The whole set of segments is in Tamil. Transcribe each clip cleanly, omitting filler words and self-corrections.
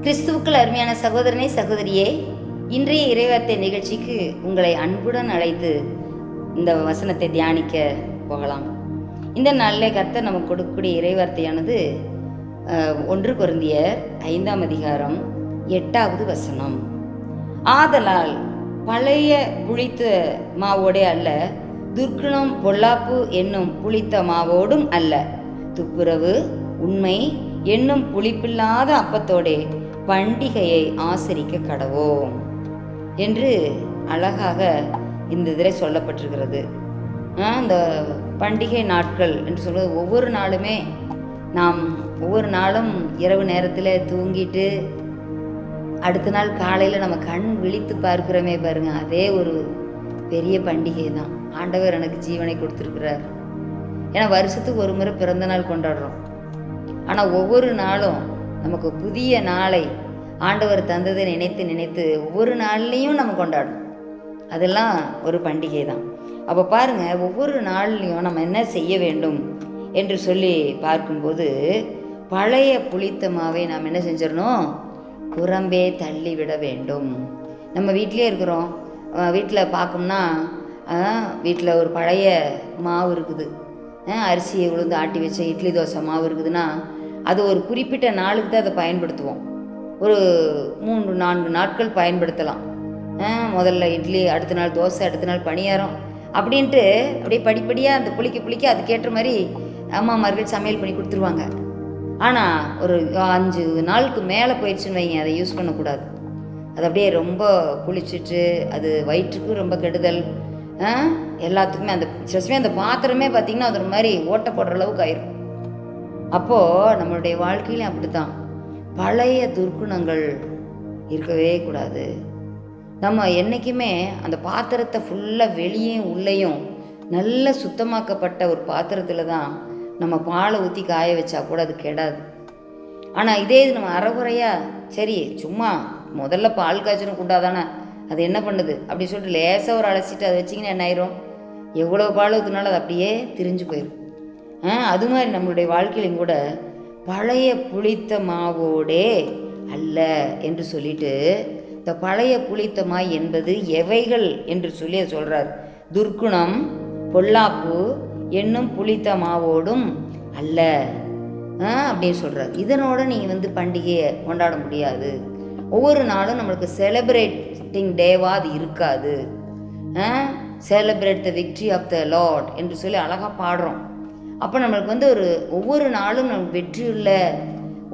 கிறிஸ்துவுக்குள் அருமையான சகோதரனே சகோதரியே, இன்றைய இறைவார்த்தை நிகழ்ச்சிக்கு உங்களை அன்புடன் அழைத்து இந்த வசனத்தை தியானிக்க போகலாம். இந்த நாளில் கர்த்தர் நமக்கு கொடுக்கக்கூடிய இறைவார்த்தையானது 1 கொரிந்தியர் 5ஆம் அதிகாரம் 8வது வசனம். ஆதலால் பழைய புளித்த மாவோடே அல்ல, துர்க்குணம் பொல்லாப்பு என்னும் புளித்த மாவோடும் அல்ல, துப்புரவு உண்மை என்னும் புளிப்பில்லாத அப்பத்தோடே பண்டிகையை ஆசரிக்க கடவோம் என்று அழகாக இந்த இதில் சொல்லப்பட்டிருக்கிறது. இந்த பண்டிகை நாட்கள் என்று சொல்வது ஒவ்வொரு நாளுமே நாம் ஒவ்வொரு நாளும் இரவு நேரத்தில் தூங்கிட்டு அடுத்த நாள் காலையில் நம்ம கண் விழித்து பார்க்கிறோமே பாருங்க, அதே ஒரு பெரிய பண்டிகை தான். ஆண்டவர் எனக்கு ஜீவனை கொடுத்துருக்கிறார். ஏன்னா வருஷத்துக்கு ஒரு முறை பிறந்த நாள் கொண்டாடுறோம். ஆனால் ஒவ்வொரு நாளும் நமக்கு புதிய நாளை ஆண்டவர் தந்ததை நினைத்து நினைத்து ஒவ்வொரு நாள்லேயும் நம்ம கொண்டாடணும். அதெல்லாம் ஒரு பண்டிகை தான். அப்போ பாருங்கள், ஒவ்வொரு நாள்லேயும் நம்ம என்ன செய்ய வேண்டும் என்று சொல்லி பார்க்கும்போது, பழைய புளித்த மாவை நாம் என்ன செஞ்சிடணும், புறம்பே தள்ளி விட வேண்டும். நம்ம வீட்டிலே இருக்கிறோம், வீட்டில் பார்க்கோம்னா வீட்டில் ஒரு பழைய மாவு இருக்குது, அரிசியை உளுந்து ஆட்டி வச்ச இட்லி தோசை மாவு இருக்குதுன்னா அது ஒரு குறிப்பிட்ட நாளுக்கு தான் அதை பயன்படுத்துவோம். ஒரு 3-4 நாட்கள் பயன்படுத்தலாம். முதல்ல இட்லி, அடுத்த நாள் தோசை, அடுத்த நாள் பணியாரம் அப்படின்ட்டு அப்படியே படிப்படியாக அந்த புளிக்க அதுக்கேற்ற மாதிரி அம்மாமார்கள் சமையல் பண்ணி கொடுத்துருவாங்க. ஆனால் ஒரு 5 நாளுக்கு மேலே போயிடுச்சுன்னு வைங்க, அதை யூஸ் பண்ணக்கூடாது. அது அப்படியே ரொம்ப புளிச்சிட்டு அது வயிற்றுக்கும் ரொம்ப கெடுதல், எல்லாத்துக்குமே. அந்த பாத்திரமே பார்த்திங்கன்னா அது ஒரு மாதிரி ஓட்டை போடுற அளவுக்கு ஆயிரும். அப்போது நம்மளுடைய வாழ்க்கையிலும் அப்படி தான், பழைய துர்க்குணங்கள் இருக்கவே கூடாது. நம்ம என்றைக்குமே அந்த பாத்திரத்தை ஃபுல்லாக வெளியும் உள்ளேயும் நல்ல சுத்தமாக்கப்பட்ட ஒரு பாத்திரத்தில் தான் நம்ம பாலை ஊற்றி காய வச்சா கூட அது கெடாது. ஆனால் இதே இது நம்ம அரைகுறையாக சரி சும்மா முதல்ல பால் காய்ச்சணும் கூடாதானே, அது என்ன பண்ணுது அப்படி சொல்லிட்டு லேசாக ஒரு அலசிட்டு அதை வச்சிங்கன்னா என்ன ஆயிரும், எவ்வளோ பால் ஊற்றினாலும் அது அப்படியே திரிஞ்சு போயிடும். அது மாதிரி நம்மளுடைய வாழ்க்கையிலும் கூட பழைய புளித்த மாவோடே அல்ல என்று சொல்லிட்டு, இந்த பழைய புளித்த மாய் என்பது எவைகள் என்று சொல்லி சொல்கிறார். துர்க்குணம் பொல்லாப்பு என்னும் புளித்த மாவோடும் அல்ல அப்படின்னு சொல்கிறார். இதனோட நீங்கள் பண்டிகையை கொண்டாட முடியாது. ஒவ்வொரு நாளும் நம்மளுக்கு செலிப்ரேட்டிங் டேவாக அது இருக்காது. Celebrate the victory of the lord என்று சொல்லி அழகாக பாடுறோம். அப்போ நம்மளுக்கு ஒரு ஒவ்வொரு நாளும் நமக்கு வெற்றியுள்ள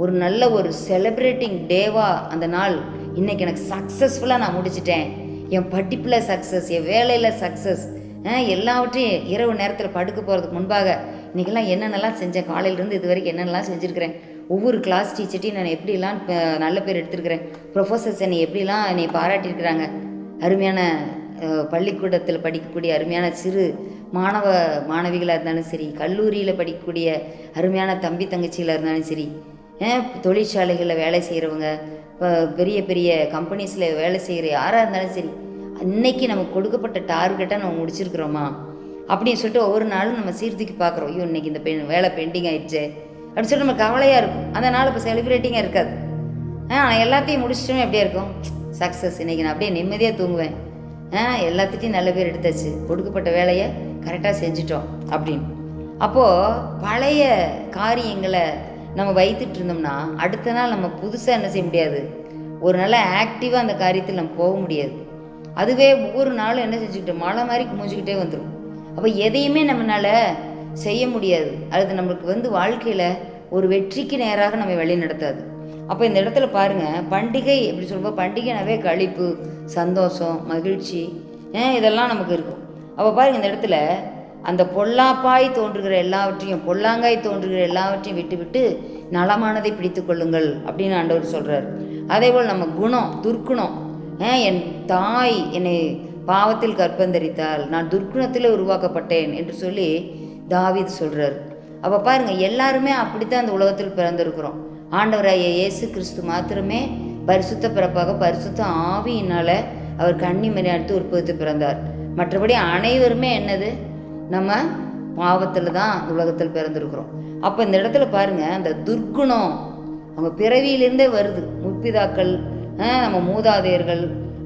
ஒரு நல்ல ஒரு செலிப்ரேட்டிங் டேவாக அந்த நாள், இன்றைக்கி எனக்கு சக்ஸஸ்ஃபுல்லாக நான் முடிச்சிட்டேன், என் படிப்பில் சக்ஸஸ், என் வேலையில் சக்ஸஸ், எல்லாவற்றையும் இரவு நேரத்தில் படுக்க போகிறதுக்கு முன்பாக இன்றைக்கெல்லாம் என்னென்னலாம் செஞ்சேன், காலையிலேருந்து இது வரைக்கும் என்னென்னலாம் செஞ்சுருக்கிறேன், ஒவ்வொரு கிளாஸ் டீச்சர்ட்டையும் நான் எப்படிலாம் நல்ல பேர் எடுத்துருக்கிறேன், ப்ரொஃபஸர்ஸ் என்னை எப்படிலாம் என்னை பாராட்டியிருக்கிறாங்க, அருமையான பள்ளிக்கூடத்தில் படிக்கக்கூடிய அருமையான சிறு மாணவ மாணவிகளாக இருந்தாலும் சரி, கல்லூரியில் படிக்கக்கூடிய அருமையான தம்பி தங்கச்சிகளாக இருந்தாலும் சரி, தொழிற்சாலைகளில் வேலை செய்கிறவங்க, பெரிய பெரிய கம்பெனிஸில் வேலை செய்கிற யாராக இருந்தாலும் சரி, இன்றைக்கி நமக்கு கொடுக்கப்பட்ட டார்கெட்டாக நம்ம முடிச்சிருக்கிறோமா அப்படின்னு சொல்லிட்டு ஒவ்வொரு நாளும் நம்ம சீர்தூக்கி பார்க்குறோம். ஐயோ இன்னைக்கு இந்த வேலை பெண்டிங் ஆயிடுச்சு அப்படின்னு சொல்லிட்டு நம்ம கவலையாக இருக்கும். அந்த நாள் இப்போ செலிப்ரேட்டிங்காக இருக்காது. ஆனால் எல்லாத்தையும் முடிச்சிட்டோமே அப்படியே இருக்கும், சக்ஸஸ், இன்றைக்கி நான் அப்படியே நிம்மதியாக தூங்குவேன், எல்லாத்துட்டையும் நல்ல பேர் எடுத்தாச்சு, கொடுக்கப்பட்ட வேலையை கரெக்டாக செஞ்சிட்டோம் அப்படின்னு. அப்போது பழைய காரியங்களை நம்ம வைத்துட்டு இருந்தோம்னா அடுத்த நாள் நம்ம புதுசாக என்ன செய்ய முடியாது, ஒரு நல்ல ஆக்டிவாக அந்த காரியத்தில் நம்ம போக முடியாது. அதுவே ஒவ்வொரு நாளும் என்ன செஞ்சுக்கிட்டோம், மழை மாதிரி குமிஞ்சிக்கிட்டே வந்துடும். அப்போ எதையுமே நம்மளால் செய்ய முடியாது. அது நம்மளுக்கு வாழ்க்கையில் ஒரு வெற்றிக்கு நேராக நம்ம வழி நடத்தாது. அப்போ இந்த இடத்துல பாருங்கள், பண்டிகை எப்படி சொல்லும்போது பண்டிகைனாவே களிப்பு, சந்தோஷம், மகிழ்ச்சி இதெல்லாம் நமக்கு இருக்கும். அப்போ பாருங்கள், இந்த இடத்துல அந்த பொல்லாப்பாய் தோன்றுகிற எல்லாவற்றையும், பொல்லாங்காய் தோன்றுகிற எல்லாவற்றையும் விட்டு விட்டு நலமானதை பிடித்து கொள்ளுங்கள் அப்படின்னு ஆண்டவர் சொல்கிறார். அதே போல் நம்ம குணம், துர்க்குணம், என் தாய் என்னை பாவத்தில் கற்பந்தரித்தால் நான் துர்க்குணத்தில் உருவாக்கப்பட்டேன் என்று சொல்லி தாவீது சொல்கிறார். அப்போ பாருங்கள், எல்லாருமே அப்படித்தான் அந்த உலகத்தில் பிறந்திருக்கிறோம். ஆண்டவராகிய இயேசு கிறிஸ்து மாத்திரமே பரிசுத்த பிறப்பாக பரிசுத்த ஆவியினால் அவர் கன்னி மரியாதை உற்பத்தி பிறந்தார். மற்றபடி அனைவருமே என்னது, நம்ம பாவத்தில் தான் உலகத்தில் பிறந்திருக்கிறோம். அப்போ இந்த இடத்துல பாருங்கள், அந்த துர்க்குணம் அவங்க பிறவியிலேருந்தே வருது. முற்பிதாக்கள், நம்ம மூதாதையர்கள்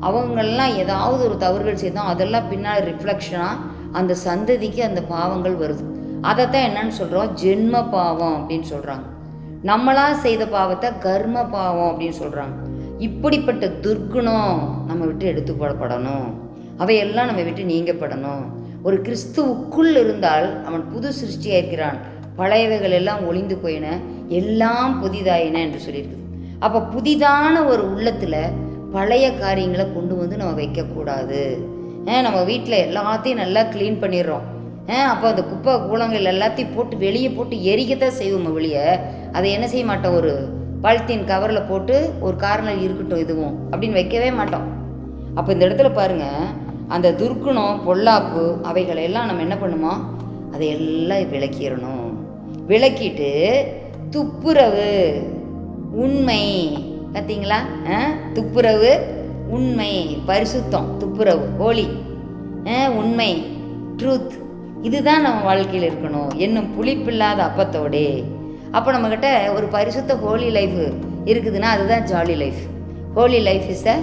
அவங்களெலாம் ஏதாவது ஒரு தவறுகள் செய்தோம், அதெல்லாம் பின்னால் ரிஃப்ளெக்ஷனாக அந்த சந்ததிக்கு அந்த பாவங்கள் வருது. அதைத்தான் என்னன்னு சொல்கிறோம், ஜென்ம பாவம் அப்படின்னு சொல்கிறாங்க. நம்மளாக செய்த பாவத்தை கர்ம பாவம் அப்படின்னு சொல்கிறாங்க. இப்படிப்பட்ட துர்க்குணம் நம்ம விட்டு எடுத்து போடப்படணும், அவையெல்லாம் நம்ம விட்டு நீங்கப்படணும். ஒரு கிறிஸ்துவுக்குள் இருந்தால் அவன் புது சிருஷ்டியாக இருக்கிறான், பழையவைகள் எல்லாம் ஒளிந்து போயின, எல்லாம் புதிதாயின என்று சொல்லியிருக்குது. அப்போ புதிதான ஒரு உள்ளத்தில் பழைய காரியங்களை கொண்டு வந்து நம்ம வைக்கக்கூடாது. நம்ம வீட்டில் எல்லாத்தையும் நல்லா க்ளீன் பண்ணிடுறோம், அப்போ அந்த குப்பை கூலங்கள் எல்லாத்தையும் போட்டு வெளியே போட்டு எரிக்கத்தான் செய்வோம். வெளியே அதை என்ன செய்ய மாட்டோம், ஒரு பாலித்தீன் கவரில் போட்டு ஒரு கார்னர் இருக்கட்டும் இதுவும் அப்படின்னு வைக்கவே மாட்டோம். அப்போ இந்த இடத்துல பாருங்கள், அந்த துர்க்குணம் பொல்லாப்பு அவைகளெல்லாம் நம்ம என்ன பண்ணுமோ அதையெல்லாம் விளக்கிடணும். விளக்கிட்டு துப்புரவு உண்மை, பார்த்தீங்களா, துப்புரவு உண்மை பரிசுத்தம், துப்புரவு ஹோலி, உண்மை ட்ரூத், இதுதான் நம்ம வாழ்க்கையில் இருக்கணும் என்னும் புளிப்பில்லாத அப்பத்தோடே. அப்போ நம்மக்கிட்ட ஒரு பரிசுத்த ஹோலி லைஃப் இருக்குதுன்னா அதுதான் jolly life. Holi life is a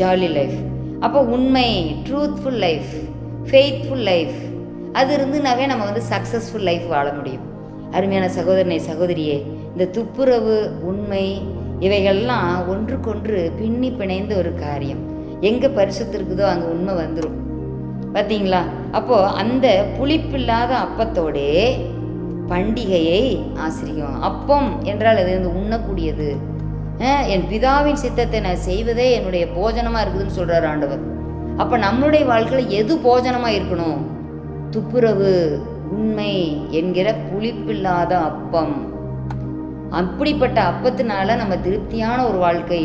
jolly life. அப்போ உண்மை ட்ரூத்ஃபுல் லைஃப், ஃபெய்த்ஃபுல் லைஃப் அது இருந்துனாவே நம்ம வந்து சக்ஸஸ்ஃபுல் லைஃப் வாழ முடியும். அருமையான சகோதரனே சகோதரியே, இந்த துப்புரவு உண்மை இவைகள்லாம் ஒன்றுக்கொன்று பின்னி பிணைந்த ஒரு காரியம். எங்கே பரிசுத்து இருக்குதோ அங்கே உண்மை வந்துடும், பார்த்தீங்களா. அப்போது அந்த புளிப்பில்லாத அப்பத்தோடே பண்டிகையை ஆசிரியம். அப்பம் என்றால் அது வந்து உண்ணக்கூடியது. என் பிதாவின் சித்தத்தை நான் செய்வதே என்னுடைய போஜனமாக இருக்குதுன்னு சொல்கிறார் ஆண்டவர். அப்போ நம்மளுடைய வாழ்க்கையில் எது போஜனமாக இருக்கணும், துப்புரவு உண்மை என்கிற புளிப்பில்லாத அப்பம். அப்படிப்பட்ட அப்பத்தினால நம்ம திருப்தியான ஒரு வாழ்க்கை,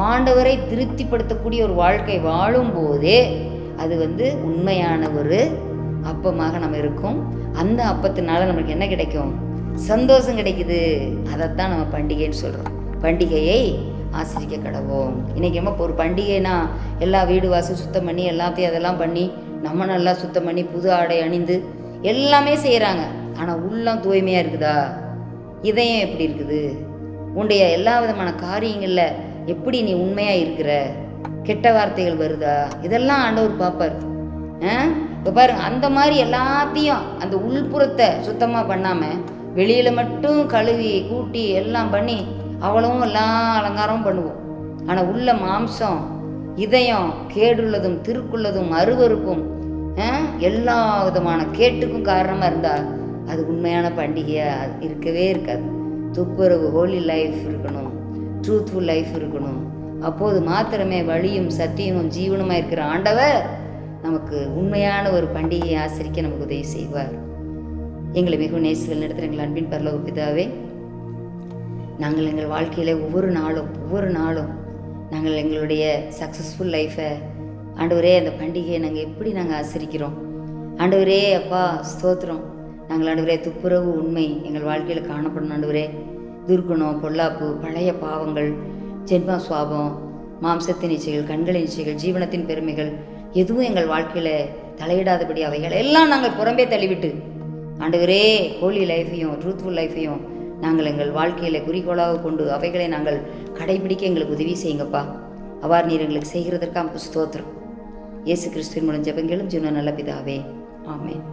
ஆண்டவரை திருப்திப்படுத்தக்கூடிய ஒரு வாழ்க்கை வாழும் போதே அது வந்து உண்மையான ஒரு அப்பமாக நம்ம இருக்கும். அந்த அப்பத்தினால நம்மளுக்கு என்ன கிடைக்கும், சந்தோஷம் கிடைக்குது. அதைத்தான் நம்ம பண்டிகைன்னு சொல்கிறோம். பண்டிகையை ஆசிரிக்க கடவோம். இன்றைக்கி நம்ம ஒரு பண்டிகைனா எல்லா வீடு வாசல் சுத்தம் பண்ணி எல்லாத்தையும் அதெல்லாம் பண்ணி நம்ம நல்லா சுத்தம் பண்ணி புது ஆடை அணிந்து எல்லாமே செய்கிறாங்க. ஆனால் உள்ளம் தூய்மையாக இருக்குதா, இதயம் எப்படி இருக்குது, உன்னுடைய எல்லா விதமான காரியங்களில் எப்படி நீ உண்மையாக இருக்கிற, கெட்ட வார்த்தைகள் வருதா, இதெல்லாம் ஆண்டவர் பார்ப்பார். இப்போ பாருங்க, அந்த மாதிரி எல்லாத்தையும் அந்த உள்புறத்தை சுத்தமாக பண்ணாமல் வெளியில் மட்டும் கழுவி கூட்டி எல்லாம் பண்ணி அவ்வளவும் எல்லாம் அலங்காரமும் பண்ணுவோம். ஆனால் உள்ள மாம்சம் இதயம் கேடுள்ளதும் திருக்குள்ளதும் அருவருப்பும் எல்லா விதமான கேட்டுக்கும் காரணமாக இருந்தால் அது உண்மையான பண்டிகையாக இருக்கவே இருக்காது. துப்புரவு ஹோலி லைஃப் இருக்கணும், ட்ரூத்ஃபுல் லைஃப் இருக்கணும். அப்போது மாத்திரமே வழியும் சத்தியமும் ஜீவனுமாக இருக்கிற ஆண்டவர் நமக்கு உண்மையான ஒரு பண்டிகையை ஆசரிக்க நமக்கு உதவி செய்வார். எங்களை மிகவும் நேசிகள் நடத்துகிற எங்கள் அன்பின் பரலோக பிதாவே, நாங்கள் எங்கள் வாழ்க்கையில் ஒவ்வொரு நாளும் நாங்கள் எங்களுடைய சக்ஸஸ்ஃபுல் லைஃப்பை ஆண்டவரே அந்த பண்டிகையை நாங்கள் ஆசரிக்கிறோம். ஆண்டவரே அப்பா ஸ்தோத்திரம். நாங்கள் ஆண்டவரே துப்புரவு உண்மை எங்கள் வாழ்க்கையில் காணப்படணும். ஆண்டவரே துர்குணம் பொல்லாப்பு பழைய பாவங்கள் ஜென்ம சுவாபம் மாம்சத்தின் இச்சைகள் கண்களின் இச்சைகள் ஜீவனத்தின் பெருமைகள் எதுவும் எங்கள் வாழ்க்கையில் தலையிடாதபடி அவைகள் எல்லாம் நாங்கள் புறம்பே தள்ளிவிட்டு ஆண்டவரே ஹோலி லைஃப்பையும் ட்ரூத்ஃபுல் லைஃப்பையும் நாங்கள் எங்கள் வாழ்க்கையில் குறிக்கோளாக கொண்டு அவைகளை நாங்கள் கடைபிடிக்க எங்களுக்கு உதவி செய்யுங்கப்பா. அவ்வாறு நீர் எங்களுக்கு செய்கிறதற்காக ஸ்தோத்திரம். இயேசு கிறிஸ்துவின் மூலம் ஜெபங்களும் ஜீவன நல்ல பிதாவே, ஆமென்.